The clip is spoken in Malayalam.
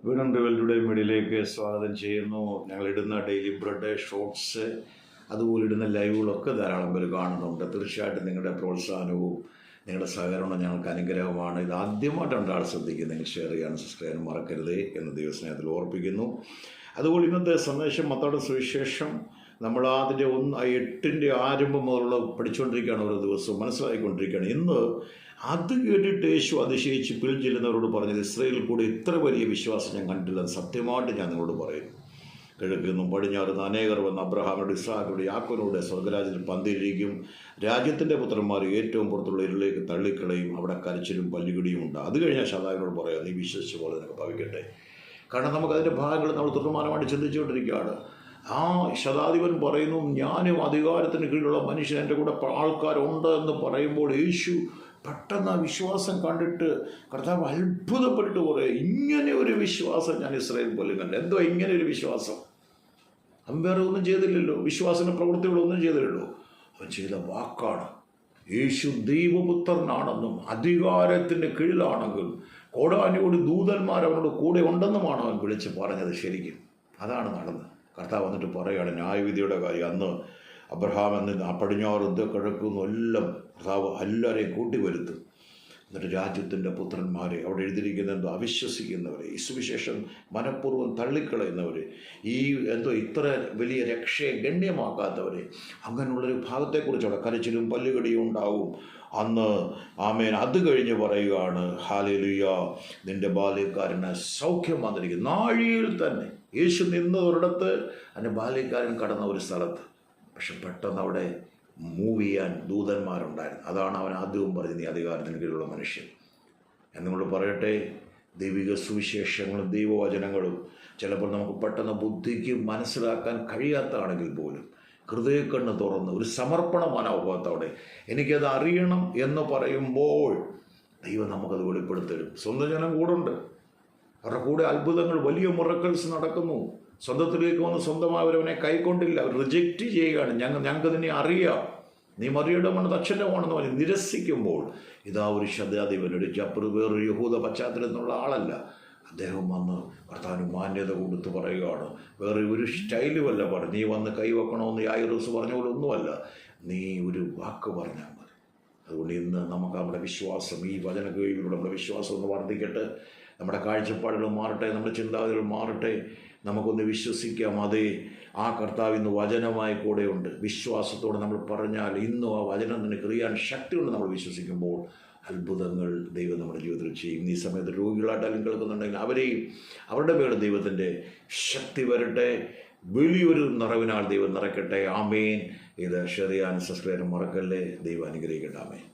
വീണ്ടും റിവൽറ്റുഡേ മീഡിയയിലേക്ക് സ്വാഗതം ചെയ്യുന്നു. ഞങ്ങളിടുന്ന ഡെയിലി ബ്രെഡ് ഷോർട്സ് അതുപോലെ ഇടുന്ന ലൈവുകളൊക്കെ ധാരാളം പേര് കാണുന്നുണ്ട്. തീർച്ചയായിട്ടും നിങ്ങളുടെ പ്രോത്സാഹനവും നിങ്ങളുടെ സഹകരണവും ഞങ്ങൾക്ക് അനുഗ്രഹമാണ്. ഇത് ആദ്യമായിട്ടാണ് ആൾ ശ്രദ്ധിക്കുന്നത്. നിങ്ങൾ ഷെയർ ചെയ്യാനും സബ്സ്ക്രൈബ് ചെയ്യാനും മറക്കരുത് എന്ന് ദൈവസ്നേഹത്തിൽ ഓർപ്പിക്കുന്നു. അതുപോലെ ഇന്നത്തെ സന്ദേശം മത്തായിയുടെ സുവിശേഷം നമ്മൾ അതിൻ്റെ 8 ആരംഭം മുതലുള്ള പഠിച്ചുകൊണ്ടിരിക്കുകയാണ്. ഓരോ ദിവസവും മനസ്സിലാക്കിക്കൊണ്ടിരിക്കുകയാണ്. ഇന്ന് അത് കേട്ടിട്ട് യേശു അതിശയിച്ച് പിൽചെല്ലുന്നവരോട് പറഞ്ഞത്, ഇസ്രായേലിൽ കൂടെ ഇത്ര വലിയ വിശ്വാസം ഞാൻ കണ്ടില്ല. സത്യമായിട്ട് ഞാൻ നിങ്ങളോട് പറയുന്നു. കിഴക്ക് നിന്നും പടിഞ്ഞാറുനിന്ന് അനേകർ വന്ന് അബ്രഹാമിനോട് ഇസ്ഹാക്കിനോട് യാക്കോബിനോട് സ്വർഗ്ഗരാജ്യത്തിൽ പന്തിയിരിക്കും. രാജ്യത്തിൻ്റെ പുത്രന്മാർ ഏറ്റവും പുറത്തുള്ള ഇരുളിലേക്ക് തള്ളിക്കളയും. അവിടെ കരച്ചിലും പല്ലുകടിയും ഉണ്ട്. അത് കഴിഞ്ഞാൽ ശതാവിനോട് പറയാം, നീ വിശ്വസിച്ച പോലെ നിനക്ക് ഭവിക്കട്ടെ. കാരണം നമുക്കതിൻ്റെ ഭാഗങ്ങൾ നമ്മൾ തുടർമാനമായിട്ട് ചിന്തിച്ചുകൊണ്ടിരിക്കുകയാണ്. ആ ശതാധിപൻ പറയുന്നു, ഞാനും അധികാരത്തിന് കീഴിലുള്ള മനുഷ്യൻ, എൻ്റെ കൂടെ ആൾക്കാരുണ്ട് എന്ന് പറയുമ്പോൾ യേശു പെട്ടെന്ന് ആ വിശ്വാസം കണ്ടിട്ട് കർത്താവ് അത്ഭുതപ്പെട്ടിട്ട് പറയും, ഇങ്ങനെ ഒരു വിശ്വാസം ഞാൻ ഇസ്രായേൽ പോലും കണ്ടില്ല. എന്തോ ഇങ്ങനെ ഒരു വിശ്വാസം? അവൻ വേറെ ഒന്നും ചെയ്തില്ലല്ലോ, വിശ്വാസന പ്രവൃത്തികളൊന്നും ചെയ്തില്ലല്ലോ. അവൻ ചെയ്ത വാക്കാണ്, യേശു ദൈവപുത്രനാണെന്നും അധികാരത്തിൻ്റെ കീഴിലാണെങ്കിലും കോടാനുകോടി ദൂതന്മാർ അവനോട് കൂടെ ഉണ്ടെന്നുമാണ് അവൻ വിളിച്ച് പറഞ്ഞത്. ശരിക്കും അതാണ് നടന്നത്. കർത്താവ് വന്നിട്ട് പറയുകയാണ് ന്യായവിധിയുടെ കാര്യം. അന്ന് അബ്രഹാം എന്ന് ആ പടിഞ്ഞാറും കിഴക്കും എല്ലാം കർത്താവ് എല്ലാവരെയും കൂട്ടിവരുത്തും. എന്നിട്ട് രാജ്യത്തിൻ്റെ പുത്രന്മാരെ, അവിടെ എഴുതിയിരിക്കുന്ന എന്തോ അവിശ്വസിക്കുന്നവരെ, ഈ സുവിശേഷം മനഃപൂർവ്വം തള്ളിക്കളയുന്നവരെ, ഈ എന്തോ ഇത്ര വലിയ രക്ഷയെ ഗണ്യമാക്കാത്തവരെ, അങ്ങനെയുള്ളൊരു ഭാഗത്തെക്കുറിച്ച് അവിടെ കരച്ചിലും പല്ലുകടിയും ഉണ്ടാവും അന്ന്. ആമേൻ. അത് കഴിഞ്ഞ് പറയുകയാണ്, ഹല്ലേലൂയ, നിൻ്റെ ബാല്യക്കാരന് സൗഖ്യം വന്നിരിക്കും. നാഴിയിൽ തന്നെ യേശു നിന്നൊരിടത്ത് അതിൻ്റെ ബാല്യക്കാരൻ കടന്ന ഒരു സ്ഥലത്ത്, പക്ഷെ പെട്ടെന്ന് അവിടെ മൂവ് ചെയ്യാൻ ദൂതന്മാരുണ്ടായിരുന്നു. അതാണ് അവൻ ആദ്യവും പറഞ്ഞത്, നീ അധികാരത്തിന് കീഴിലുള്ള മനുഷ്യൻ. എന്നുകൊണ്ട് പറയട്ടെ, ദൈവിക സുവിശേഷങ്ങളും ദൈവവചനങ്ങളും ചിലപ്പോൾ നമുക്ക് പെട്ടെന്ന് ബുദ്ധിക്ക് മനസ്സിലാക്കാൻ കഴിയാത്തതാണെങ്കിൽ പോലും ഹൃദയക്കണ്ണ് തുറന്ന് ഒരു സമർപ്പണ മനോഭാവത്തോടെ എനിക്കത് അറിയണം എന്ന് പറയുമ്പോൾ ദൈവം നമുക്കത് വെളിപ്പെടുത്തരും. സ്വന്തം ജനം കൂടുണ്ട്, അവരുടെ കൂടെ അത്ഭുതങ്ങൾ, വലിയ മിറക്കിൾസ് നടക്കുന്നു. സ്വന്തത്തിലേക്ക് വന്ന് സ്വന്തമായവരവനെ കൈക്കൊണ്ടില്ല, അവർ റിജക്റ്റ് ചെയ്യുകയാണ്. ഞങ്ങൾക്ക് നിന്നെ അറിയാം, നീ മറിയുടെ മണ്ണ് അച്ഛൻ്റെ മണ്ണെന്ന് പറഞ്ഞ് നിരസിക്കുമ്പോൾ ഇതാ ഒരു ശതാധിപൻ, ഒരു ചപ്പറ്, വേറൊരു യഹൂദ പശ്ചാത്തലത്തിൽ നിന്നുള്ള ആളല്ല. അദ്ദേഹം വന്ന് കർത്താവിന് മാന്യത കൊടുത്ത് പറയുകയാണ്. വേറെ ഒരു സ്റ്റൈലുമല്ല പറഞ്ഞു, നീ വന്ന് കൈവെക്കണമെന്ന് യായിറൂസ് പറഞ്ഞ പോലെ ഒന്നുമല്ല, നീ ഒരു വാക്ക് പറഞ്ഞാൽ മതി. അതുകൊണ്ട് ഇന്ന് നമുക്ക് നമ്മുടെ വിശ്വാസം, ഈ വചന കീഴിലൂടെ നമ്മുടെ വിശ്വാസം ഒന്ന് വർദ്ധിക്കട്ടെ, നമ്മുടെ കാഴ്ചപ്പാടുകൾ മാറട്ടെ, നമ്മുടെ ചിന്താഗതികൾ മാറട്ടെ. നമുക്കൊന്ന് വിശ്വസിക്കാം, അതേ ആ കർത്താവ് ഇന്ന് വചനമായി കൂടെയുണ്ട്. വിശ്വാസത്തോടെ നമ്മൾ പറഞ്ഞാൽ ഇന്നും ആ വചനം തന്നെ ക്രിയാൻ ശക്തിയുണ്ട്. നമ്മൾ വിശ്വസിക്കുമ്പോൾ അത്ഭുതങ്ങൾ ദൈവം നമ്മുടെ ജീവിതത്തിൽ ചെയ്യും. ഈ സമയത്ത് രോഗികളായിട്ടാലും കേൾക്കുന്നുണ്ടെങ്കിൽ അവരെയും അവരുടെ മേലെ ദൈവത്തിൻ്റെ ശക്തി വരട്ടെ. വലിയൊരു നിറവിനാൽ ദൈവം നിറയ്ക്കട്ടെ. ആമേൻ. ഇത് ഷെയർ ചെയ്യാൻ സബ്സ്ക്രൈബ് മറക്കല്ലേ. ദൈവം അനുഗ്രഹിക്കട്ടെ. ആമേൻ.